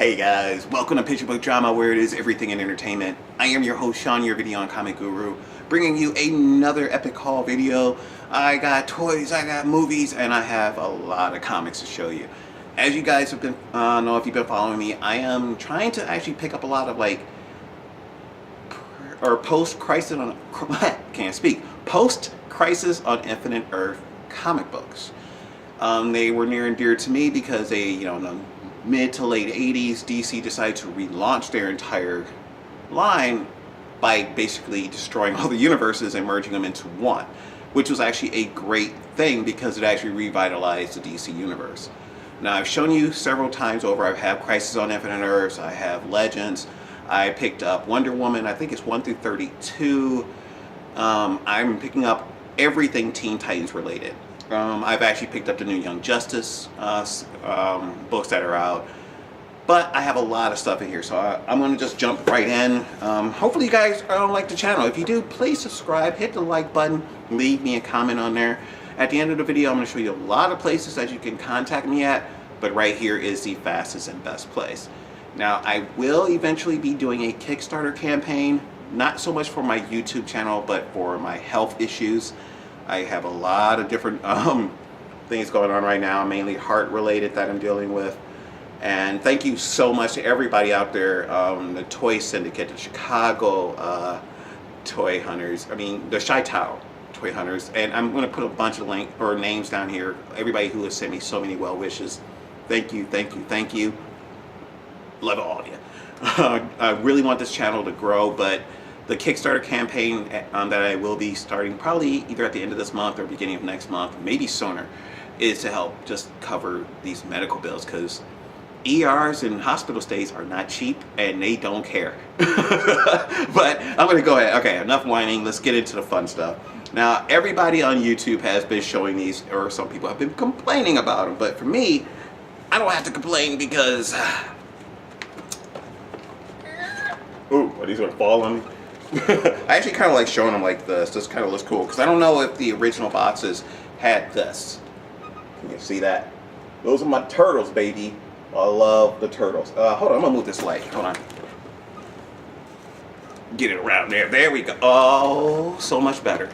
Hey guys, welcome to Picture Book Drama, where it is everything in entertainment. I am your host Sean, your video and comic guru, bringing you another epic haul video. I got toys, I got movies, and I have a lot of comics to show you. As you guys have been, know if you've been following me, I am trying to actually pick up a lot of post-crisis on post-crisis on Infinite Earth comic books. They were near and dear to me because they, in the mid to late 80s, DC decided to relaunch their entire line by basically destroying all the universes and merging them into one, which was actually a great thing because it actually revitalized the DC universe. Now, I've shown you several times over, I have Crisis on Infinite Earths, I have Legends, I picked up Wonder Woman, I think it's 1 through 32. I'm picking up everything Teen Titans related. I've actually picked up the new Young Justice books that are out, but I have a lot of stuff in here, so I'm going to just jump right in. Hopefully you guys like the channel. If you do, please subscribe, hit the like button, leave me a comment on there. At the end of the video, I'm going to show you a lot of places that you can contact me at, but right here is the fastest and best place. Now, I will eventually be doing a Kickstarter campaign, not so much for my YouTube channel, but for my health issues. I have a lot of different things going on right now, mainly heart related that I'm dealing with. And thank you so much to everybody out there, the Toy Syndicate, the Chicago Toy Hunters, the Chi-Town Toy Hunters. And I'm going to put a bunch of names down here. Everybody who has sent me so many well wishes. Thank you, thank you, thank you. Love all of you. I really want this channel to grow, but the Kickstarter campaign that I will be starting probably either at the end of this month or beginning of next month, maybe sooner, is to help just cover these medical bills, because ERs and hospital stays are not cheap and they don't care. But I'm going to go ahead. Okay, enough whining. Let's get into the fun stuff. Now, everybody on YouTube has been showing these, or some people have been complaining about them, but for me, I don't have to complain because... Ooh, are these going to fall on me? I actually kind of like showing them like this. This kind of looks cool because I don't know if the original boxes had this. Can you see that? Those are my turtles, baby. I love the turtles. Hold on, I'm gonna move this light. Hold on. Get it around there. There we go. Oh, so much better.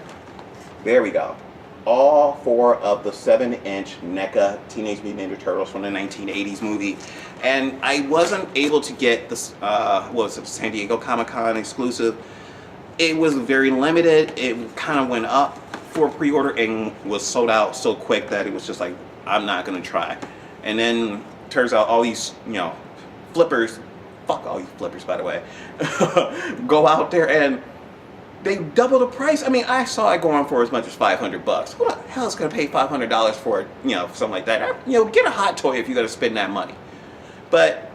There we go. All 4 of the 7-inch NECA Teenage Mutant Ninja Turtles from the 1980s movie. And I wasn't able to get this, what was it, San Diego Comic-Con exclusive. It was very limited. It kind of went up for pre-order and was sold out so quick that it was just like, I'm not going to try. And then turns out all these, flippers, fuck all these flippers, by the way, go out there and they double the price. I saw it going for as much as $500. Who the hell is going to pay $500 for, something like that? Get a hot toy if you're going to spend that money. But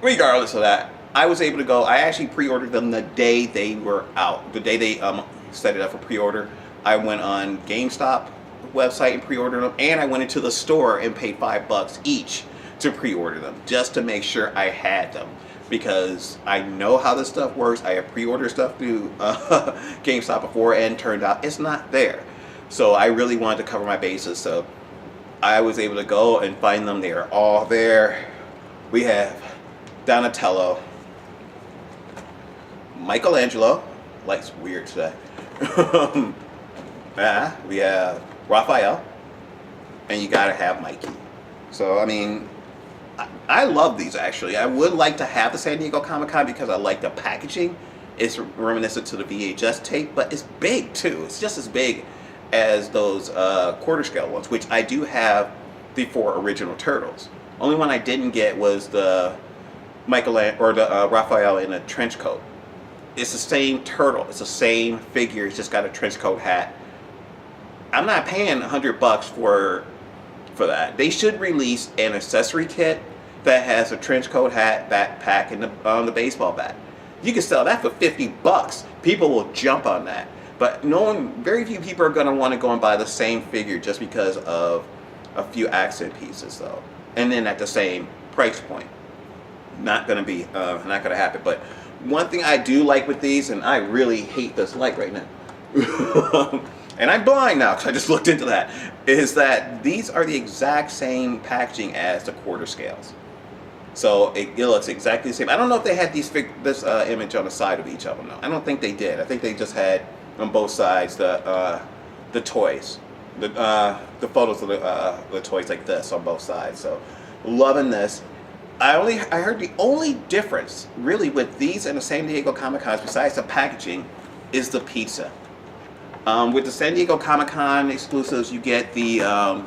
regardless of that, I was able to go. I actually pre-ordered them the day they were out. The day they set it up for pre-order. I went on GameStop website and pre-ordered them, and I went into the store and paid $5 each to pre-order them, just to make sure I had them, because I know how this stuff works. I have pre-ordered stuff through GameStop before, and turned out it's not there. So I really wanted to cover my bases, so I was able to go and find them. They are all there. We have Donatello, Michelangelo, light's weird today. We have Raphael, and you gotta have Mikey. So I love these actually. I would like to have the San Diego Comic-Con because I like the packaging. It's reminiscent to the VHS tape, but it's big too. It's just as big as those quarter scale ones, which I do have the 4 original Turtles. Only one I didn't get was the Raphael in a trench coat. It's the same turtle. It's the same figure. It's just got a trench coat hat. I'm not paying $100 for that. They should release an accessory kit that has a trench coat hat, backpack, and the baseball bat. You can sell that for $50. People will jump on that. But very few people are going to want to go and buy the same figure just because of a few accent pieces, though. And then at the same price point. Not going to happen. But one thing I do like with these, and I really hate this light right now, and I'm blind now because I just looked into that, is that these are the exact same packaging as the quarter scales. So it looks exactly the same. I don't know if they had this image on the side of each of them. No, I don't think they did. I think they just had on both sides the toys, the photos of the toys like this on both sides. So loving this. I heard the only difference really with these and the San Diego Comic Cons, besides the packaging, is the pizza. With the San Diego Comic Con exclusives, you get a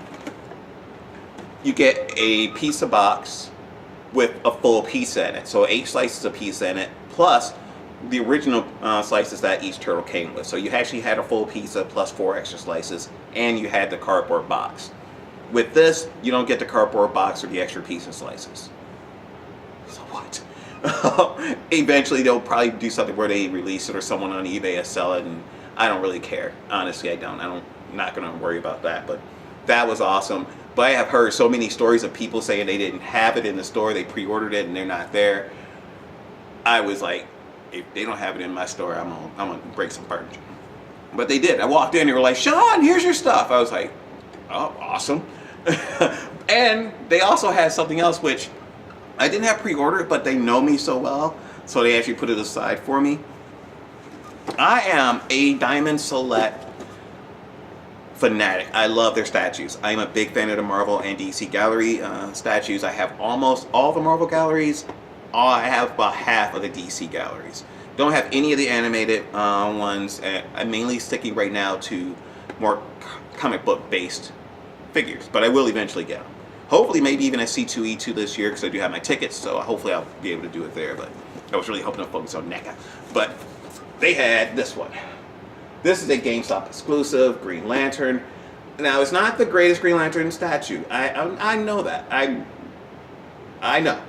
pizza box with a full pizza in it. So 8 slices of pizza in it, plus the original slices that each turtle came with. So you actually had a full pizza plus 4 extra slices, and you had the cardboard box. With this, you don't get the cardboard box or the extra pizza slices. So what? Eventually they'll probably do something where they release it or someone on eBay will sell it, and I don't really care. Honestly, I don't. I'm not going to worry about that, but that was awesome. But I have heard so many stories of people saying they didn't have it in the store, they pre-ordered it and they're not there. I was like, if they don't have it in my store, I'm gonna break some furniture. But they did. I walked in, they were like, Sean, here's your stuff. I was like, oh, awesome. And they also had something else which I didn't have pre-ordered, but they know me so well, so they actually put it aside for me. I am a Diamond Select fanatic. I love their statues. I'm a big fan of the Marvel and DC Gallery statues. I have almost all the Marvel galleries. I have about half of the DC galleries. Don't have any of the animated ones. I'm mainly sticking right now to more comic book based figures, but I will eventually get them. Hopefully maybe even at C2E2 this year, because I do have my tickets, so hopefully I'll be able to do it there, but I was really hoping to focus on NECA. But they had this one. This is a GameStop exclusive, Green Lantern. Now, it's not the greatest Green Lantern statue. I know that. I know.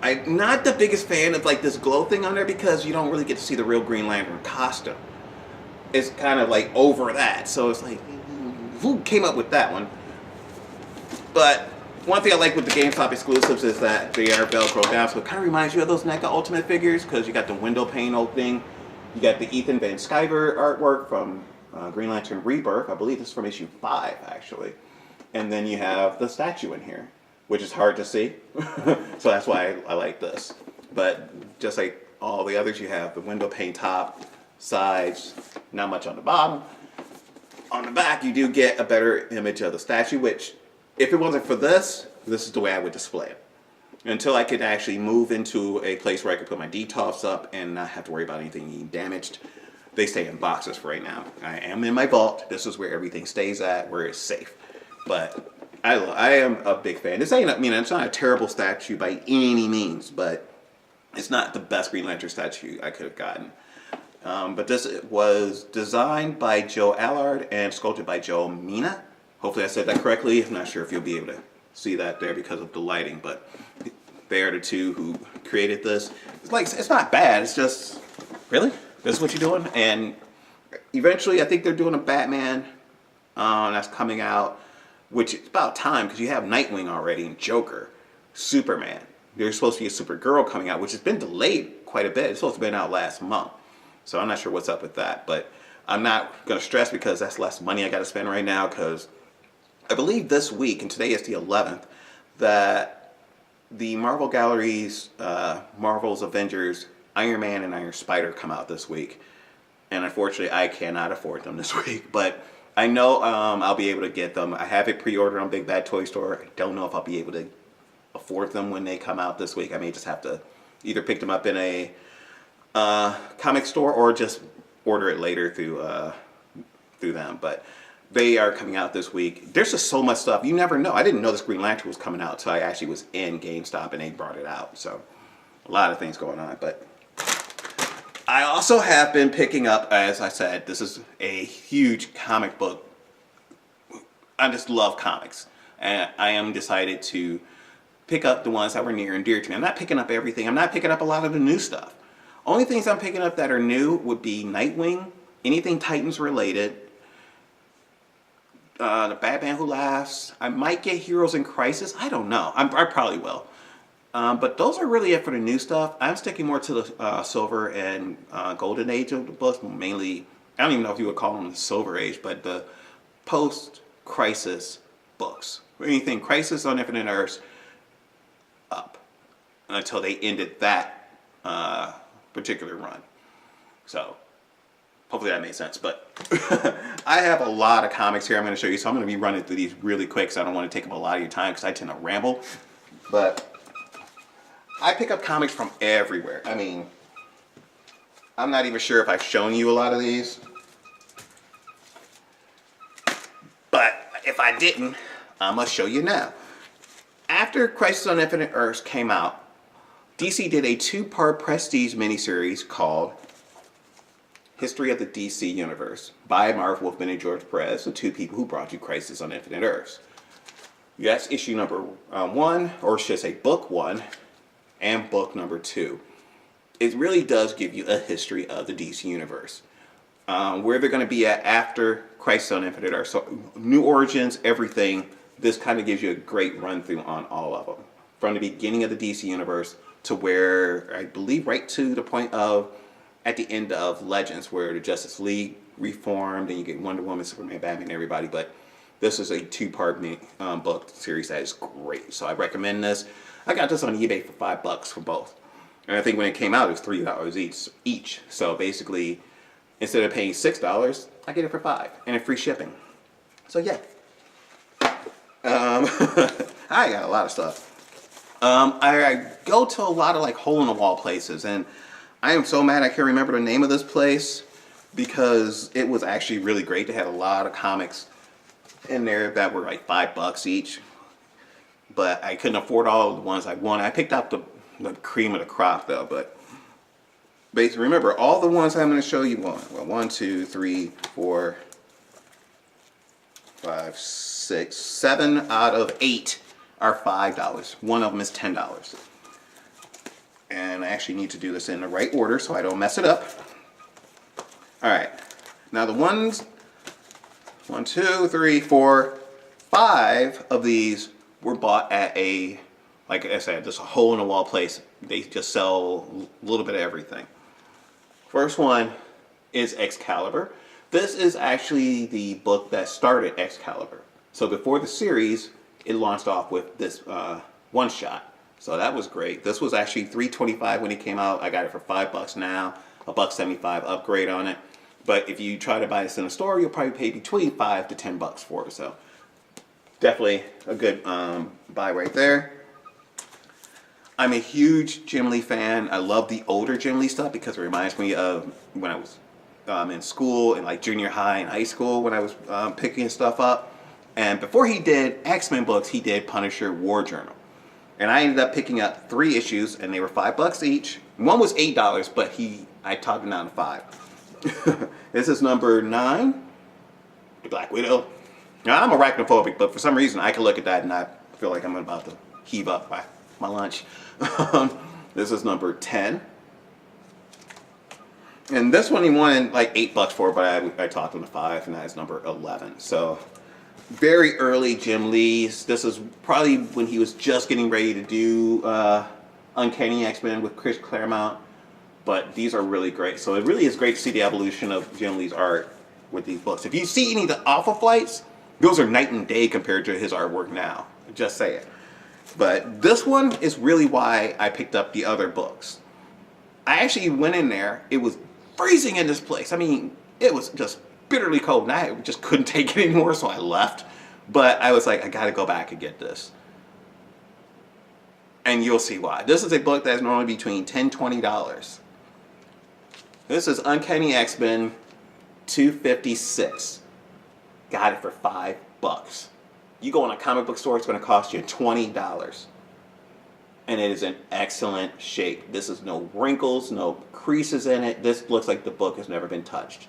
I'm not the biggest fan of like this glow thing on there because you don't really get to see the real Green Lantern costume. It's kind of like over that. So it's like, who came up with that one? But one thing I like with the GameStop exclusives is that they are Velcro down. So it kind of reminds you of those NECA Ultimate figures because you got the window pane opening. You got the Ethan Van Sciver artwork from Green Lantern Rebirth. I believe this is from issue 5, actually. And then you have the statue in here, which is hard to see. So that's why I like this. But just like all the others, you have the window pane top, sides, not much on the bottom. On the back, you do get a better image of the statue, which, if it wasn't for this is the way I would display it. Until I could actually move into a place where I could put my DTOFs up and not have to worry about anything being damaged. They stay in boxes for right now. I am in my vault. This is where everything stays at, where it's safe. But I am a big fan. This ain't, I mean, it's not a terrible statue by any means, but it's not the best Green Lantern statue I could have gotten. But this was designed by Joe Allard and sculpted by Joe Mina. Hopefully I said that correctly. I'm not sure if you'll be able to see that there because of the lighting, but they are the two who created this. It's like, it's not bad. It's just, really? This is what you're doing? And eventually I think they're doing a Batman that's coming out, which is about time because you have Nightwing already and Joker, Superman. There's supposed to be a Supergirl coming out, which has been delayed quite a bit. It's supposed to have been out last month. So I'm not sure what's up with that, but I'm not going to stress because that's less money I got to spend right now because I believe this week, and today is the 11th, that the Marvel Galleries, Marvel's Avengers, Iron Man, and Iron Spider come out this week. And unfortunately, I cannot afford them this week. But I know I'll be able to get them. I have it pre-ordered on Big Bad Toy Store. I don't know if I'll be able to afford them when they come out this week. I may just have to either pick them up in a comic store or just order it later through them. But they are coming out this week. There's just so much stuff. You never know. I didn't know this Green Lantern was coming out until I actually was in GameStop and they brought it out. So a lot of things going on. But I also have been picking up, as I said, this is a huge comic book. I just love comics. And I am decided to pick up the ones that were near and dear to me. I'm not picking up everything. I'm not picking up a lot of the new stuff. Only things I'm picking up that are new would be Nightwing, anything Titans related, the Batman Who Laughs. I might get Heroes in Crisis. I don't know. I probably will. But those are really it for the new stuff. I'm sticking more to the Silver and Golden Age of the books. Mainly, I don't even know if you would call them the Silver Age, but the post-Crisis books. Anything Crisis on Infinite Earths up. until they ended that particular run. So hopefully that made sense. But I have a lot of comics here I'm going to show you, so I'm going to be running through these really quick, so I don't want to take up a lot of your time because I tend to ramble. But I pick up comics from everywhere. I mean, I'm not even sure if I've shown you a lot of these, but if I didn't, I must show you now. After Crisis on Infinite Earths came out, DC did a 2-part prestige miniseries called History of the DC Universe by Marv Wolfman and George Perez, the 2 people who brought you Crisis on Infinite Earths. That's issue number 1, or should I say book 1, and book number 2. It really does give you a history of the DC Universe. Where they're going to be at after Crisis on Infinite Earths. So new origins, everything. This kind of gives you a great run through on all of them. From the beginning of the DC Universe to where, I believe, right to the point of at the end of Legends, where the Justice League reformed and you get Wonder Woman, Superman, Batman, everybody. But this is a 2-part book series that is great. So I recommend this. I got this on eBay for $5 for both. And I think when it came out, it was $3 each. So basically, instead of paying $6, I get it for $5 and a free shipping. So yeah. I got a lot of stuff. I go to a lot of like hole-in-the-wall places, and I am so mad I can't remember the name of this place because it was actually really great. They had a lot of comics in there that were like $5 each, but I couldn't afford all the ones I wanted. I picked out the cream of the crop though, but basically remember all the ones I'm going to show you on. Well, 1, 2, 3, 4, 5, 6, 7 out of 8 are $5. One of them is $10. And I actually need to do this in the right order so I don't mess it up. Alright, now the ones, 1, 2, 3, 4, 5 of these were bought at a, like I said, just a hole-in-the-wall place. They just sell a little bit of everything. First one is Excalibur. This is actually the book that started Excalibur. So before the series, it launched off with this one-shot. So that was great. This was actually $3.25 when it came out. I got it for $5 now, a $1.75 upgrade on it. But if you try to buy this in a store, you'll probably pay between $5 to $10 for it. So definitely a good buy right there. I'm a huge Jim Lee fan. I love the older Jim Lee stuff because it reminds me of when I was in school, in like junior high and high school when I was picking stuff up. And before he did X-Men books, he did Punisher War Journal. And I ended up picking up 3 issues, and they were $5 each. One was $8, but I talked him down to $5. This is number 9, the Black Widow. Now, I'm arachnophobic, but for some reason I can look at that and I feel like I'm about to heave up my lunch. This is number 10. And this one he wanted like $8 for, but I talked him to $5, and that is number 11. So very early Jim Lee's. This is probably when he was just getting ready to do Uncanny X-Men with Chris Claremont. But these are really great. So it really is great to see the evolution of Jim Lee's art with these books. If you see any of the Alpha Flights, those are night and day compared to his artwork now. Just say it. But this one is really why I picked up the other books. I actually went in there. It was freezing in this place. I mean, it was just bitterly cold, and I just couldn't take it anymore, so I left. But I was like, I gotta go back and get this. And you'll see why. This is a book that's normally between $10 and $20. This is Uncanny X-Men 256. Got it for $5. You go in a comic book store, it's going to cost you $20. And it is in excellent shape. This is no wrinkles, no creases in it. This looks like the book has never been touched.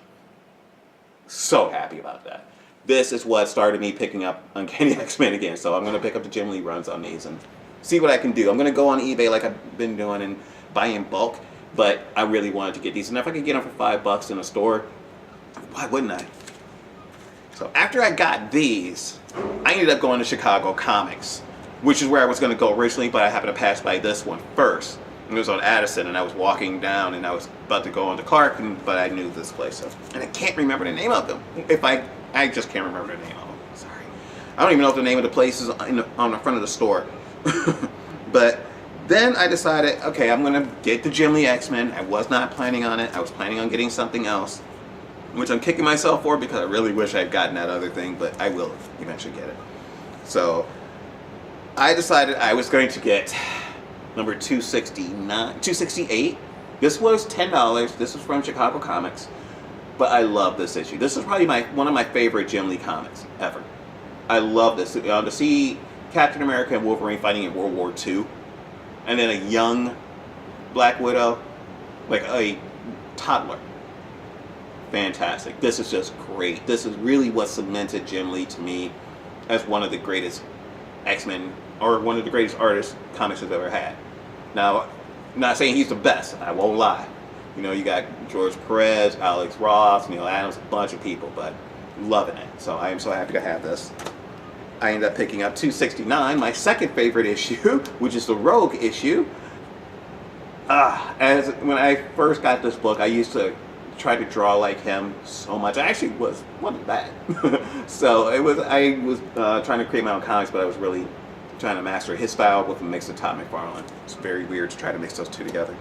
So happy about that. This is what started me picking up Uncanny X-Men again. So I'm going to pick up the Jim Lee runs on these and see what I can do. I'm going to go on eBay like I've been doing and buy in bulk. But I really wanted to get these. And if I could get them for $5 in a store, why wouldn't I? So after I got these, I ended up going to Chicago Comics, which is where I was going to go originally, but I happened to pass by this one first. And it was on Addison, and I was walking down, and I was about to go on to Clark, but I knew this place. So, and I can't remember the name of them. I just can't remember the name of them. Sorry. I don't even know if the name of the place is on the front of the store. But Then I decided, okay, I'm gonna get the Jim Lee X-Men. I was not planning on it. I was planning on getting something else, which I'm kicking myself for because I really wish I'd gotten that other thing, but I will eventually get it. So I decided I was going to get number 268. This was $10. This is from Chicago Comics, but I love this issue. This is probably one of my favorite Jim Lee comics ever. I love this. To see Captain America and Wolverine fighting in World War II, and then a young Black Widow, like a toddler. Fantastic. This is just great. This is really what cemented Jim Lee to me as one of the greatest X-Men, or one of the greatest artists comics has ever had. Now, I'm not saying he's the best, I won't lie. You know, you got George Perez, Alex Ross, Neil Adams, a bunch of people, but loving it. So I am so happy to have this. I ended up picking up 269, my second favorite issue, which is the Rogue issue. When I first got this book, I used to try to draw like him so much. I actually wasn't bad. So I was trying to create my own comics, but I was really trying to master his style with a mix of Todd McFarlane. It's very weird to try to mix those two together.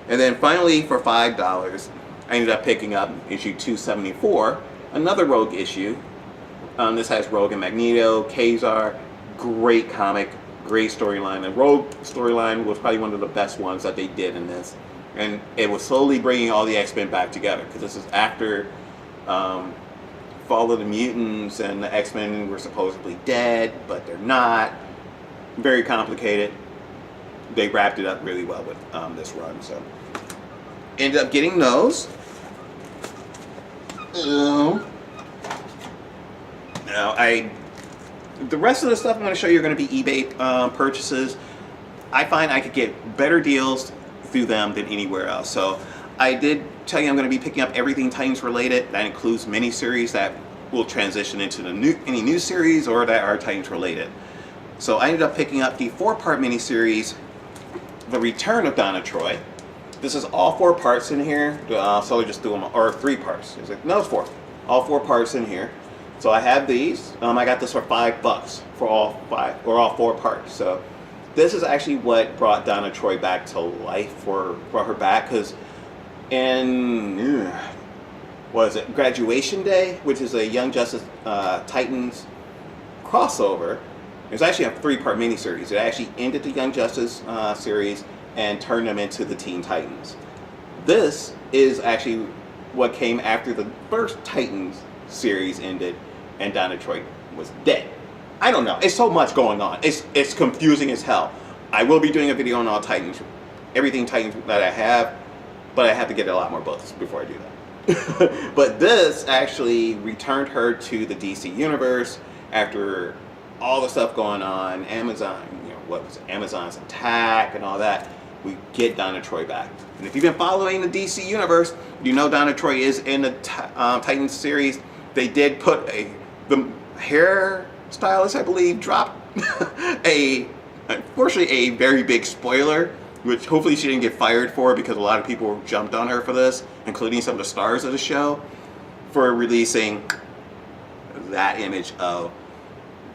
And then finally, for $5, I ended up picking up issue 274, another Rogue issue. This has Rogue and Magneto, Kazar. Great comic, great storyline. The Rogue storyline was probably one of the best ones that they did in this. And it was slowly bringing all the X-Men back together, because this is after Fall of the Mutants, and the X-Men were supposedly dead, but they're not. Very complicated. They wrapped it up really well with this run. So ended up getting those. Now, the rest of the stuff I'm going to show you are going to be eBay purchases. I find I could get better deals through them than anywhere else. So I did tell you I'm going to be picking up everything Titans related. That includes miniseries that will transition into any new series or that are Titans related. So I ended up picking up the 4-part miniseries, The Return of Donna Troy. This is all 4 parts in here. So I just threw them, or 3 parts. No, it's 4. All 4 parts in here. So I have these. I got this for $5 for all 5 or all 4 parts. So this is actually what brought Donna Troy back to life, brought her back, because in Graduation Day, which is a Young Justice Titans crossover. It's actually a 3-part miniseries. It actually ended the Young Justice series and turned them into the Teen Titans. This is actually what came after the first Titans series ended and Donna Troy was dead. I don't know. It's so much going on. It's confusing as hell. I will be doing a video on all Titans, everything Titans that I have, but I have to get a lot more books before I do that. But this actually returned her to the DC universe after all the stuff going on, Amazon, what was it, Amazon's attack and all that. We get Donna Troy back. And if you've been following the DC universe, you know Donna Troy is in the Titans series. They did put the hair stylist, I believe, dropped unfortunately a very big spoiler, which hopefully she didn't get fired for, because a lot of people jumped on her for this, including some of the stars of the show, for releasing that image of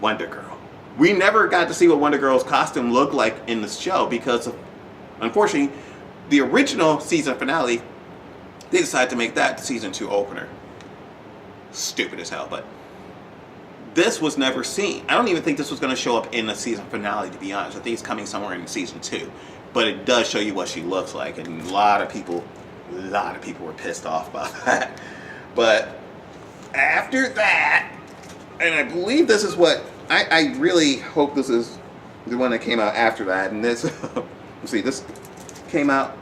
Wonder Girl. We never got to see what Wonder Girl's costume looked like in the show because, unfortunately, the original season finale, they decided to make that the season 2 opener. Stupid as hell, but this was never seen. I don't even think this was going to show up in the season finale, to be honest. I think it's coming somewhere in season 2. But it does show you what she looks like, and a lot of people were pissed off about that. But after that, and I believe this is what, I really hope this is the one that came out after that. And this, let's see, this came out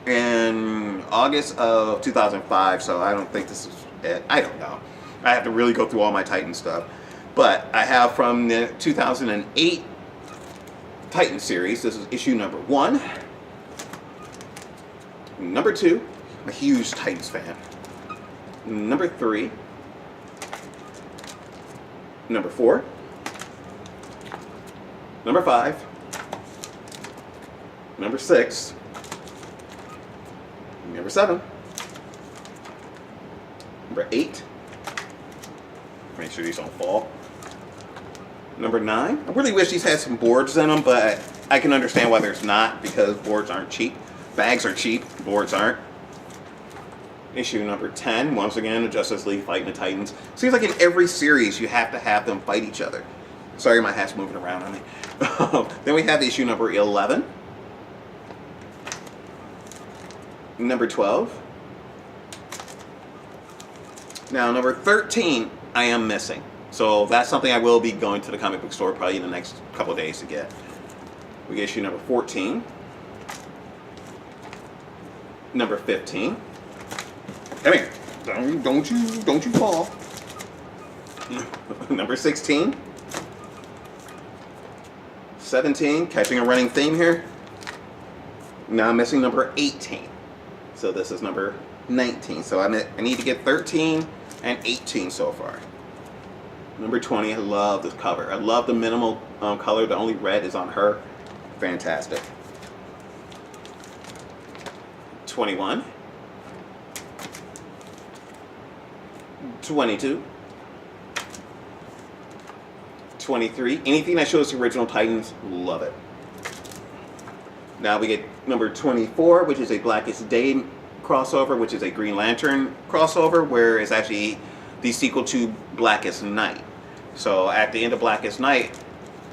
in August of 2005, so I don't think this is it. I don't know. I have to really go through all my Titan stuff. But I have from the 2008 Titan series, this is issue number 1. Number 2, I'm a huge Titans fan. Number 3. Number 4. Number 5. Number 6. Number 7. Number 8. Make sure these don't fall. Number 9. I really wish these had some boards in them, but I can understand why there's not, because boards aren't cheap. Bags are cheap, boards aren't. Issue number 10, once again, the Justice League fighting the Titans. Seems like in every series you have to have them fight each other. Sorry, my hat's moving around on me. Then we have issue number 11. Number 12. Now, number 13, I am missing. So that's something I will be going to the comic book store probably in the next couple of days to get. We get issue number 14. Number 15. Come here. Don't you fall. Number 16. 17. Catching a running theme here. Now I'm missing number 18. So this is number 19. So I need to get 13 and 18 so far. Number 20. I love this cover. I love the minimal color. The only red is on her. Fantastic. 21. 22. 23. Anything that shows the original Titans, love it. Now we get number 24, which is a Blackest Day crossover, which is a Green Lantern crossover, where it's actually the sequel to Blackest Night. So at the end of Blackest Night,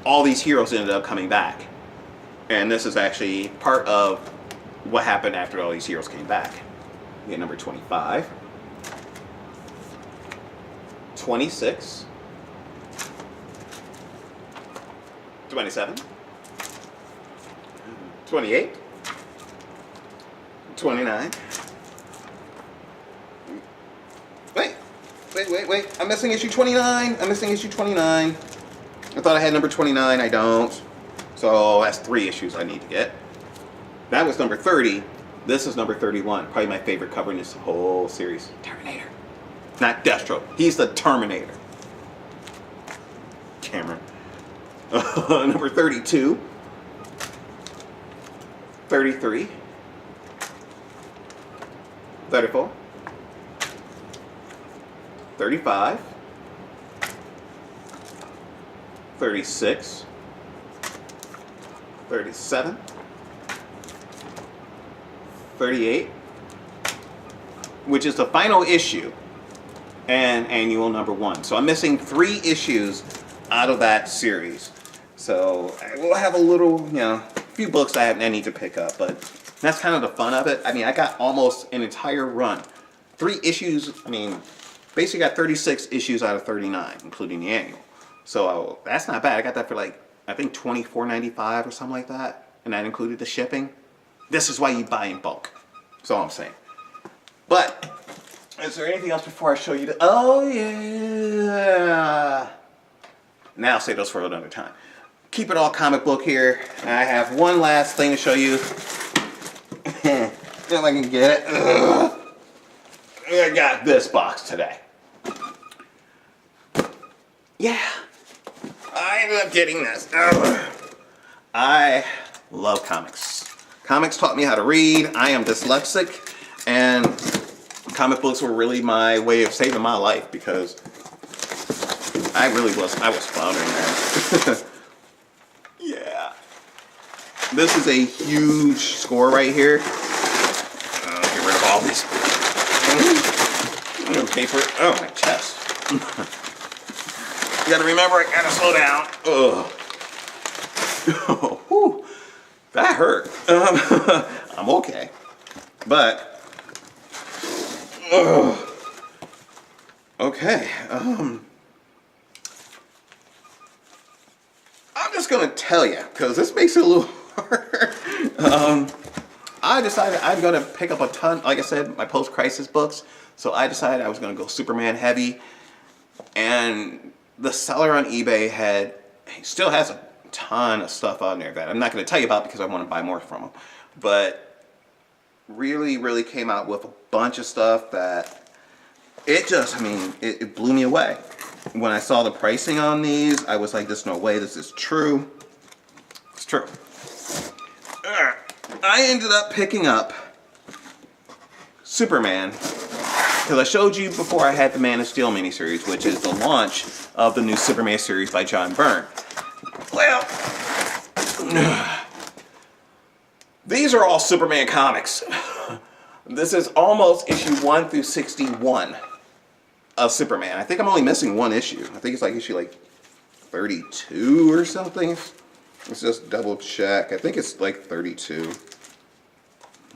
all these heroes ended up coming back. And this is actually part of what happened after all these heroes came back. We get number 25. 26. 27. 28. 29. Wait. I'm missing issue 29. I'm missing issue 29. I thought I had number 29. I don't. So that's 3 issues I need to get. That was number 30. This is number 31. Probably my favorite cover in this whole series. Terminator. Not Deathstroke. He's the Terminator. Cameron. Number 32. 33. 34. 35. 36. 37. 38. Which is the final issue and annual number 1. So I'm missing 3 issues out of that series. So I will have a little, few books I need to pick up, but that's kind of the fun of it. I mean, I got almost an entire run. 3 issues, basically got 36 issues out of 39, including the annual. So that's not bad. I got that for I think $24.95 or something like that. And that included the shipping. This is why you buy in bulk. That's all I'm saying. But, is there anything else before I show you oh yeah. Now I'll say those for another time. Keep it all comic book here. I have one last thing to show you. If I can get it. I got this box today. Yeah. I ended up getting this. I love comics. Comics taught me how to read. I am dyslexic. And comic books were really my way of saving my life because I was floundering there. Yeah. This is a huge score right here. Get rid of all this paper. Oh, my chest. You gotta remember, I gotta slow down. Ugh. That hurt. I'm okay. But, okay. I'm just gonna tell you, because this makes it a little harder. I decided I'm gonna pick up a ton, like I said, my post-crisis books. So I decided I was gonna go Superman heavy. And the seller on eBay still has a ton of stuff on there that I'm not gonna tell you about because I want to buy more from him. But really came out with a bunch of stuff that it just, it blew me away. When I saw the pricing on these, I was like, there's no way this is true. It's true. I ended up picking up Superman because I showed you before I had the Man of Steel miniseries, which is the launch of the new Superman series by John Byrne. Well, These are all Superman comics. This is almost issue 1 through 61 of Superman. I think I'm only missing one issue. I think it's like issue like 32 or something. Let's just double check. I think it's like 32.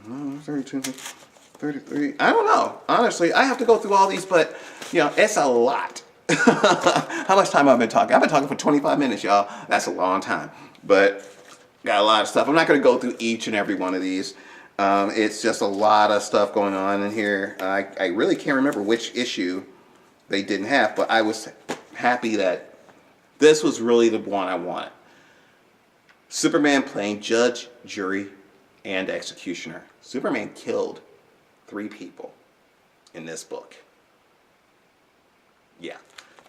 No, 32, 33. I don't know. Honestly, I have to go through all these, but you know, it's a lot. How much time have I been talking? I've been talking for 25 minutes, y'all. That's a long time. But got a lot of stuff. I'm not going to go through each and every one of these. It's just a lot of stuff going on in here. I really can't remember which issue they didn't have, but I was happy that this was really the one I wanted. Superman playing judge, jury, and executioner. Superman killed 3 people in this book. Yeah.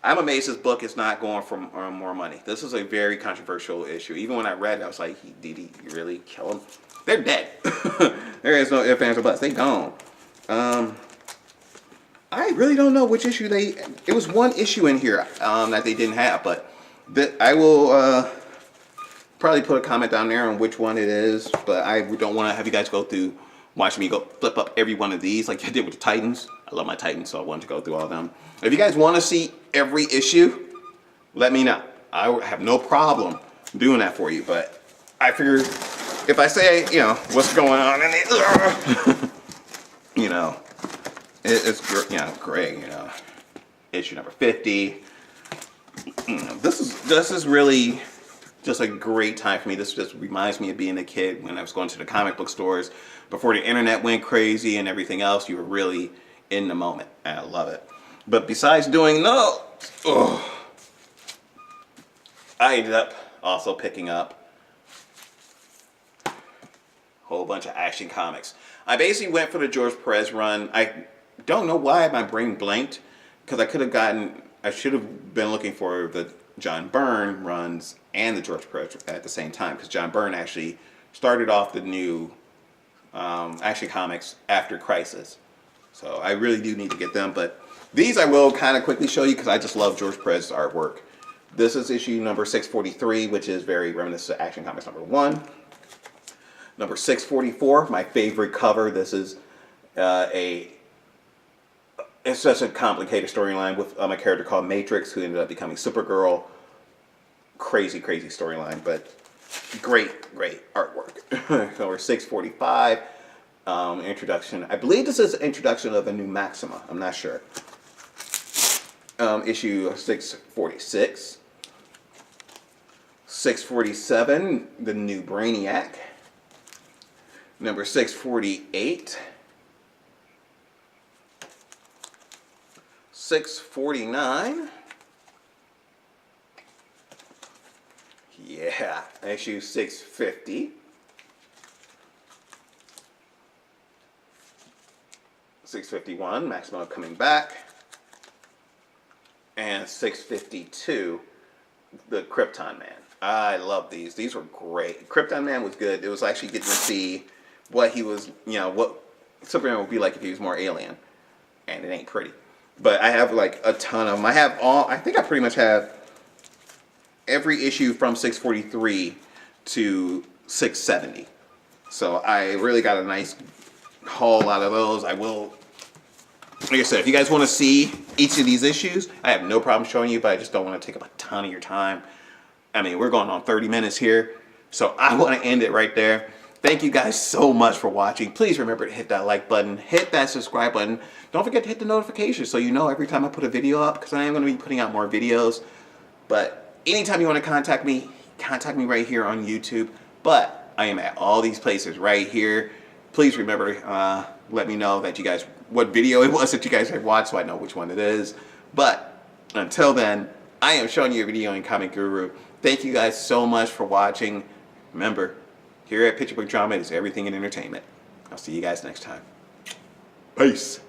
I'm amazed this book is not going for more money. This is a very controversial issue. Even when I read it, I was like, did he really kill them? They're dead. There is no ifs, ands, or buts. They gone. I really don't know which issue they... It was one issue in here that they didn't have, but I will probably put a comment down there on which one it is, but I don't want to have you guys go through watching me go flip up every one of these like I did with the Titans. I love my Titans, so I wanted to go through all of them. If you guys want to see every issue, let me know. I have no problem doing that for you, but I figured if I say, you know, what's going on in the, you know, it's, you know, great, you know, issue number 50. This is really just a great time for me. This just reminds me of being a kid when I was going to the comic book stores before the internet went crazy and everything else. You were really in the moment, and I love it. But besides doing I ended up also picking up a whole bunch of Action Comics. I basically went for the George Perez run. I don't know why my brain blanked, because I should have been looking for the John Byrne runs and the George Perez at the same time, because John Byrne actually started off the new Action Comics after Crisis. So I really do need to get them, but these I will kind of quickly show you because I just love George Perez's artwork. This is issue number 643, which is very reminiscent of Action Comics number 1. Number 644, my favorite cover. This is it's such a complicated storyline with a character called Matrix who ended up becoming Supergirl. Crazy, crazy storyline, but great, great artwork. Number 645, introduction. I believe this is an introduction of a new Maxima. I'm not sure. Issue 646. 647, the new Brainiac. Number 648. 649. Yeah, issue 650. 651, Maximo coming back. And 652, the Krypton Man. I love these. These were great. Krypton Man was good. It was actually getting to see what he was, you know, what Superman would be like if he was more alien. And it ain't pretty. But I have like a ton of them. I think I pretty much have every issue from 643 to 670. So I really got a nice haul out of those. I will, like I said, if you guys want to see each of these issues, I have no problem showing you, but I just don't want to take up a ton of your time. I mean, we're going on 30 minutes here, so I want to end it right there. Thank you guys so much for watching. Please remember to hit that like button, hit that subscribe button. Don't forget to hit the notification so you know every time I put a video up, because I am going to be putting out more videos. But anytime you want to contact me right here on YouTube. But I am at all these places right here. Please remember to let me know that you guys, what video it was that you guys have watched so I know which one it is. But until then, I am showing you a video in Comic Guru. Thank you guys so much for watching. Remember, here at Picture Book Drama, it is everything in entertainment. I'll see you guys next time. Peace.